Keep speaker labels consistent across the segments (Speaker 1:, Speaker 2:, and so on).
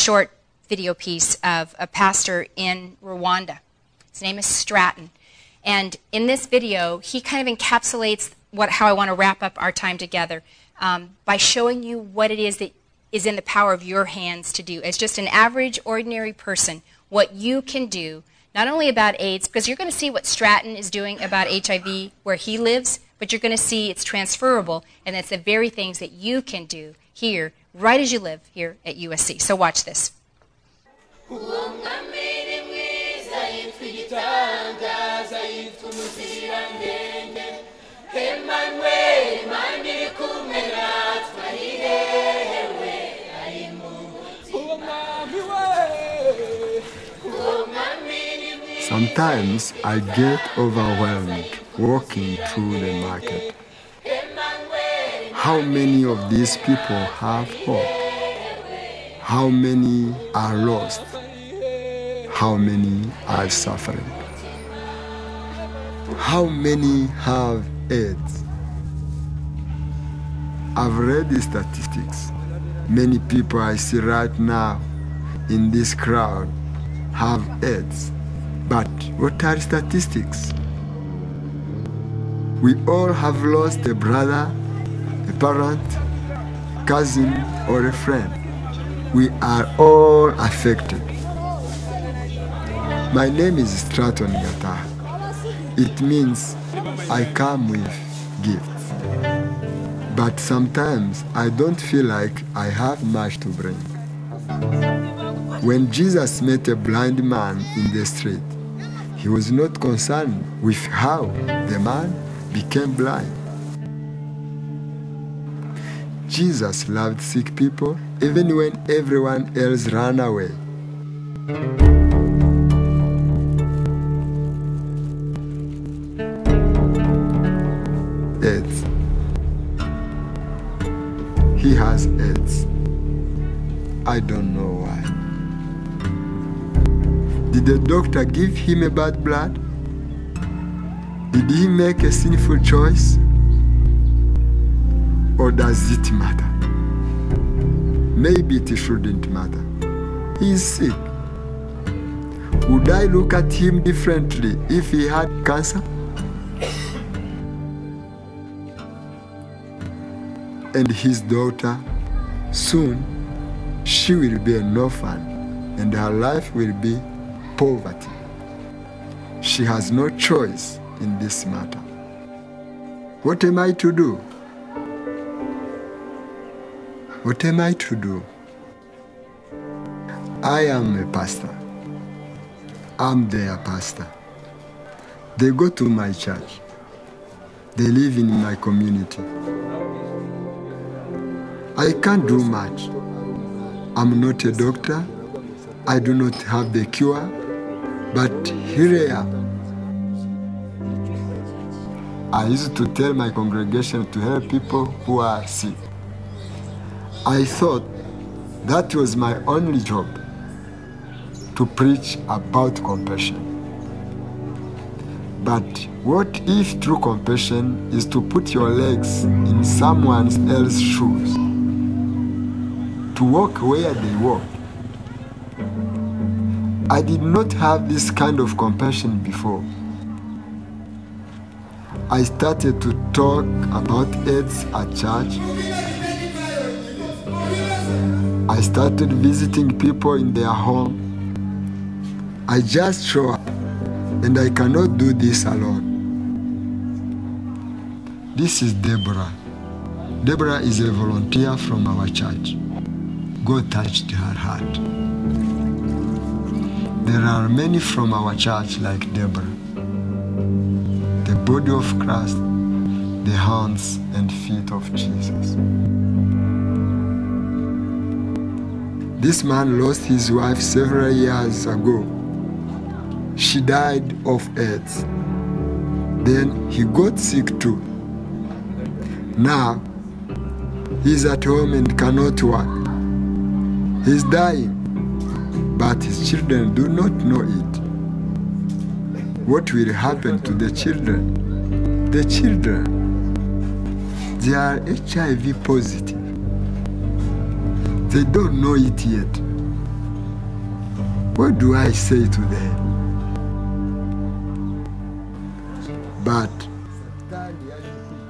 Speaker 1: short video piece of a pastor in Rwanda. His name is Stratton. And in this video, he kind of encapsulates how I want to wrap up our time together by showing you what it is that is in the power of your hands to do. As just an average, ordinary person, what you can do, not only about AIDS, because you're going to see what Stratton is doing about HIV where he lives, but you're going to see it's transferable, and it's the very things that you can do here, right as you live here at USC. So watch this.
Speaker 2: Sometimes I get overwhelmed walking through the market. How many of these people have hope? How many are lost? How many are suffering? How many have AIDS? I've read the statistics. Many people I see right now in this crowd have AIDS. But what are statistics? We all have lost a brother, a parent, cousin, or a friend. We are all affected. My name is Stratton Yata. It means I come with gifts. But sometimes I don't feel like I have much to bring. When Jesus met a blind man in the street, he was not concerned with how the man became blind. Jesus loved sick people even when everyone else ran away. AIDS. He has AIDS. I don't know why. Did the doctor give him a bad blood? Did he make a sinful choice? Or does it matter? Maybe it shouldn't matter. He is sick. Would I look at him differently if he had cancer? And his daughter, soon, she will be an orphan, and her life will be poverty. She has no choice in this matter. What am I to do? What am I to do? I am a pastor. I'm their pastor. They go to my church. They live in my community. I can't do much. I'm not a doctor. I do not have the cure. But here I am. I used to tell my congregation to help people who are sick. I thought that was my only job, to preach about compassion. But what if true compassion is to put your legs in someone else's shoes, to walk where they walk? I did not have this kind of compassion before. I started to talk about AIDS at church. I started visiting people in their home. I just show up, and I cannot do this alone. This is Deborah. Deborah is a volunteer from our church. God touched her heart. There are many from our church like Deborah. The body of Christ, the hands and feet of Jesus. This man lost his wife several years ago. She died of AIDS. Then he got sick too. Now, he's at home and cannot work. He's dying, but his children do not know it. What will happen to the children? The children, they are HIV positive. They don't know it yet, What do I say to them? But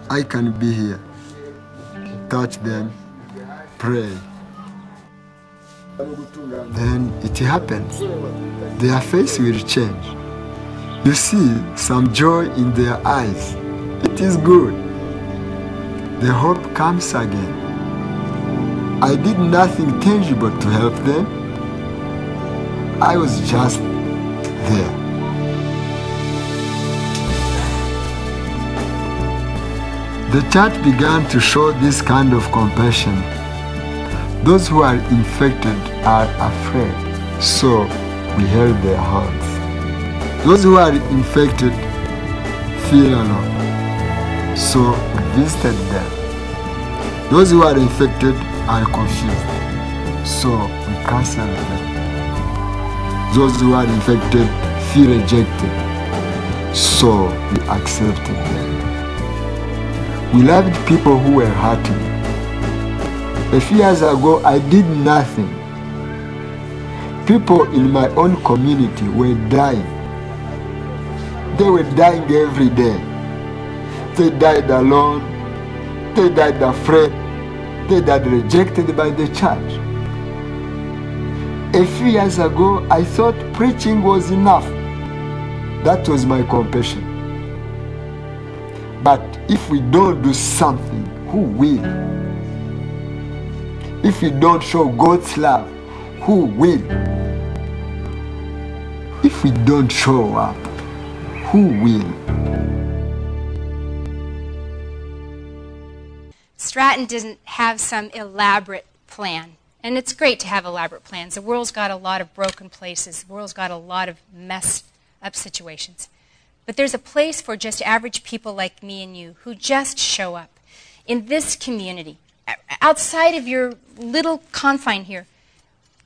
Speaker 2: I can be here, touch them, pray. Then it happens. Their face will change. You see some joy in their eyes. It is good. The hope comes again. I did nothing tangible to help them. I was just there. The church began to show this kind of compassion. Those who are infected are afraid, so we held their hands. Those who are infected feel alone, so we visited them. Those who are infected are confused, so we counseled them. Those who are infected feel rejected, so we accepted them. We loved people who were hurting. A few years ago, I did nothing. People in my own community were dying. They were dying every day. They died alone. They died afraid. They died rejected by the church. A few years ago, I thought preaching was enough. That was my compassion. But if we don't do something, who will? If we don't show God's love, who will? If we don't show up, who will?
Speaker 1: Stratton didn't have some elaborate plan. And it's great to have elaborate plans. The world's got a lot of broken places. The world's got a lot of messed up situations. But there's a place for just average people like me and you who just show up in this community, outside of your little confine here.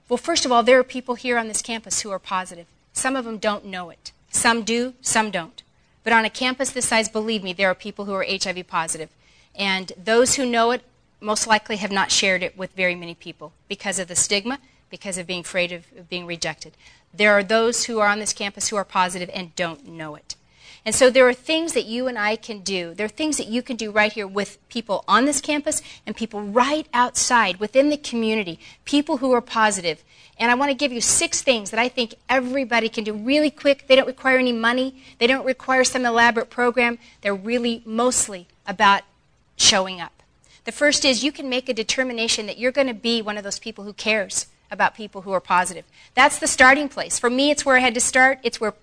Speaker 1: Well, first of all, there are people here on this campus who are positive. Some of them don't know it. Some do, some don't. But on a campus this size, believe me, there are people who are HIV positive. And those who know it most likely have not shared it with very many people because of the stigma, because of being afraid of being rejected. There are those who are on this campus who are positive and don't know it. And so there are things that you and I can do. There are things that you can do right here with people on this campus and people right outside within the community, people who are positive. And I want to give you 6 things that I think everybody can do really quick. They don't require any money. They don't require some elaborate program. They're really mostly about showing up. The first is you can make a determination that you're going to be one of those people who cares about people who are positive. That's the starting place. For me, it's where I had to start. It's where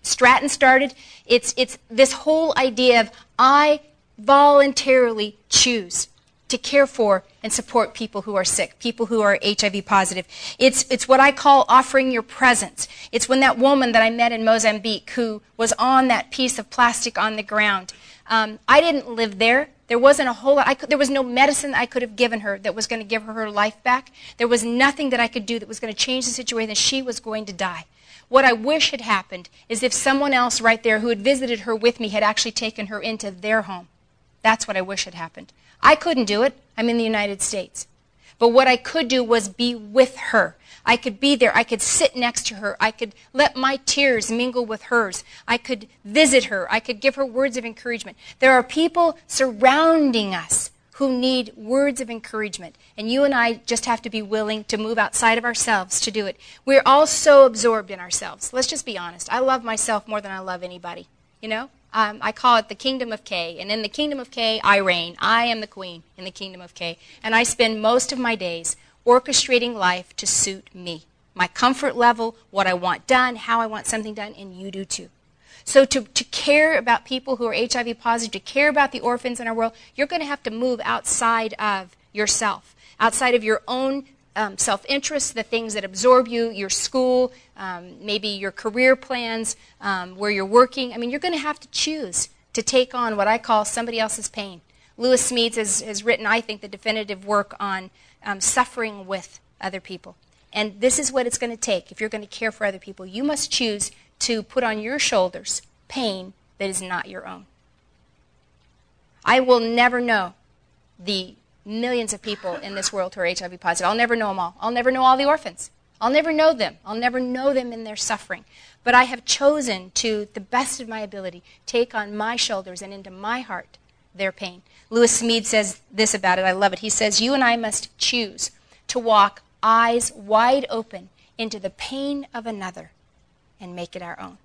Speaker 1: Stratton started. It's this whole idea of I voluntarily choose to care for and support people who are sick, people who are HIV positive. It's what I call offering your presence. It's when that woman that I met in Mozambique who was on that piece of plastic on the ground, I didn't live there. There wasn't a whole lot. There was no medicine I could have given her that was going to give her life back. There was nothing that I could do that was going to change the situation. She was going to die. What I wish had happened is if someone else right there who had visited her with me had actually taken her into their home. That's what I wish had happened. I couldn't do it. I'm in the United States. But what I could do was be with her. I could be there. I could sit next to her. I could let my tears mingle with hers. I could visit her. I could give her words of encouragement. There are people surrounding us who need words of encouragement. And you and I just have to be willing to move outside of ourselves to do it. We're all so absorbed in ourselves. Let's just be honest. I love myself more than I love anybody. You know? I call it the kingdom of K. And in the kingdom of K, I reign. I am the queen in the kingdom of K. And I spend most of my days orchestrating life to suit me. My comfort level, what I want done, how I want something done, and you do too. So to care about people who are HIV positive, to care about the orphans in our world, you're going to have to move outside of yourself, outside of your own self-interest, the things that absorb you, your school, maybe your career plans, where you're working. I mean, you're going to have to choose to take on what I call somebody else's pain. Lewis Smedes has written, I think, the definitive work on suffering with other people. And this is what it's going to take. If you're going to care for other people, you must choose to put on your shoulders pain that is not your own. I will never know the millions of people in this world who are HIV positive. I'll never know them all. I'll never know all the orphans. I'll never know them. I'll never know them in their suffering. But I have chosen to, the best of my ability, take on my shoulders and into my heart their pain. Lewis Smead says this about it. I love it. He says, you and I must choose to walk eyes wide open into the pain of another and make it our own.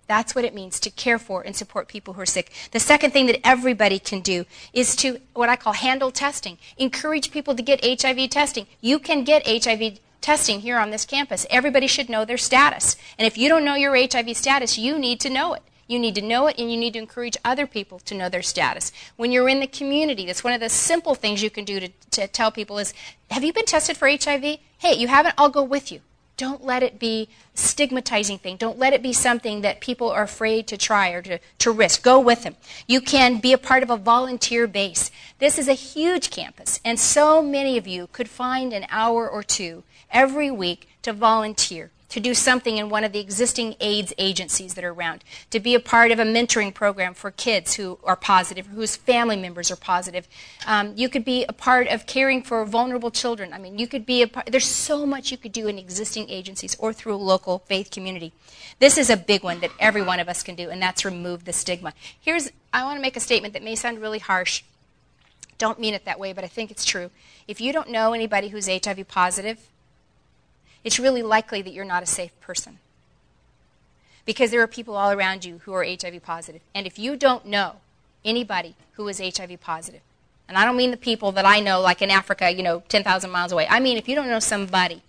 Speaker 1: That's what it means to care for and support people who are sick. The second thing that everybody can do is to, what I call handle testing. Encourage people to get HIV testing. You can get HIV testing here on this campus. Everybody should know their status. And if you don't know your HIV status, you need to know it. You need to know it, and you need to encourage other people to know their status. When you're in the community, that's one of the simple things you can do to tell people is, have you been tested for HIV? Hey, you haven't? I'll go with you. Don't let it be a stigmatizing thing. Don't let it be something that people are afraid to try or to risk. Go with them. You can be a part of a volunteer base. This is a huge campus, and so many of you could find an hour or two every week to volunteer, to do something in one of the existing AIDS agencies that are around, to be a part of a mentoring program for kids who are positive, whose family members are positive. You could be a part of caring for vulnerable children. I mean, you could be a part, there's so much you could do in existing agencies or through a local faith community. This is a big one that every one of us can do, and that's remove the stigma. I want to make a statement that may sound really harsh. Don't mean it that way, but I think it's true. If you don't know anybody who's HIV positive, it's really likely that you're not a safe person, because there are people all around you who are HIV positive. And if you don't know anybody who is HIV positive, and I don't mean the people that I know like in Africa, 10,000 miles away. I mean if you don't know somebody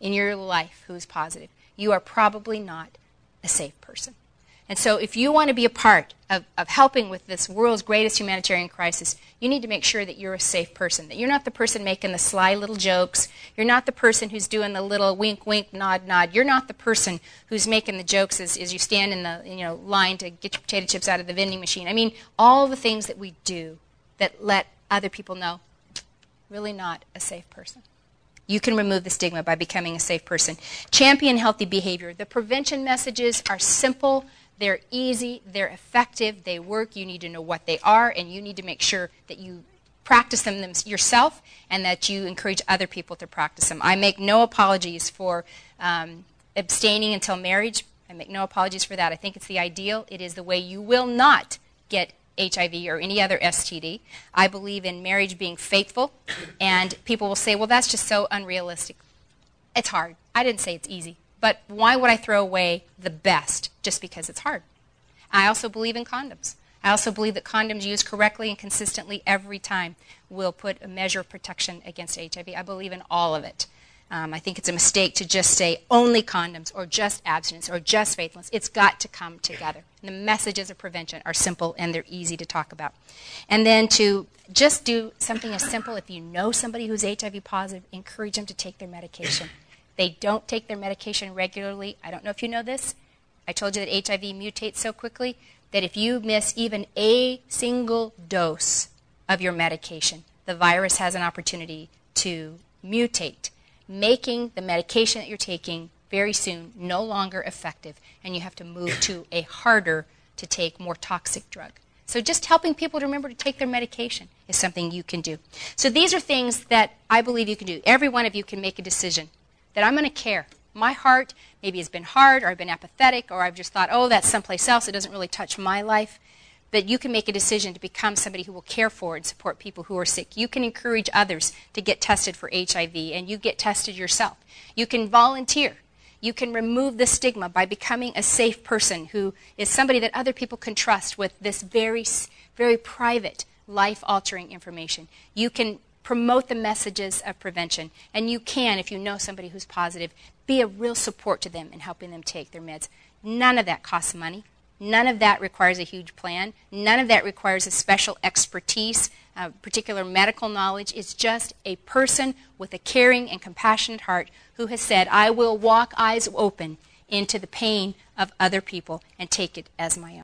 Speaker 1: in your life who's positive, you are probably not a safe person. And so if you want to be a part of helping with this world's greatest humanitarian crisis, you need to make sure that you're a safe person, that you're not the person making the sly little jokes. You're not the person who's doing the little wink, wink, nod, nod. You're not the person who's making the jokes as you stand in the line to get your potato chips out of the vending machine. I mean, all the things that we do that let other people know, really not a safe person. You can remove the stigma by becoming a safe person. Champion healthy behavior. The prevention messages are simple. They're easy, they're effective, they work. You need to know what they are, and you need to make sure that you practice them yourself and that you encourage other people to practice them. I make no apologies for abstaining until marriage. I make no apologies for that. I think it's the ideal. It is the way you will not get HIV or any other STD. I believe in marriage being faithful, and people will say, well, that's just so unrealistic. It's hard. I didn't say it's easy. But why would I throw away the best just because it's hard? I also believe in condoms. I also believe that condoms used correctly and consistently every time will put a measure of protection against HIV. I believe in all of it. I think it's a mistake to just say only condoms or just abstinence or just faithfulness. It's got to come together. And the messages of prevention are simple and they're easy to talk about. And then to just do something as simple, if you know somebody who's HIV positive, encourage them to take their medication. They don't take their medication regularly. I don't know if you know this. I told you that HIV mutates so quickly that if you miss even a single dose of your medication, the virus has an opportunity to mutate, making the medication that you're taking very soon no longer effective, and you have to move to a harder to take, more toxic drug. So just helping people to remember to take their medication is something you can do. So these are things that I believe you can do. Every one of you can make a decision that I'm going to care. My heart maybe has been hard, or I've been apathetic, or I've just thought, oh, that's someplace else. It doesn't really touch my life. But you can make a decision to become somebody who will care for and support people who are sick. You can encourage others to get tested for HIV, and you get tested yourself. You can volunteer. You can remove the stigma by becoming a safe person who is somebody that other people can trust with this very, very private, life-altering information. You can promote the messages of prevention. And you can, if you know somebody who's positive, be a real support to them in helping them take their meds. None of that costs money. None of that requires a huge plan. None of that requires a special expertise, particular medical knowledge. It's just a person with a caring and compassionate heart who has said, I will walk eyes open into the pain of other people and take it as my own.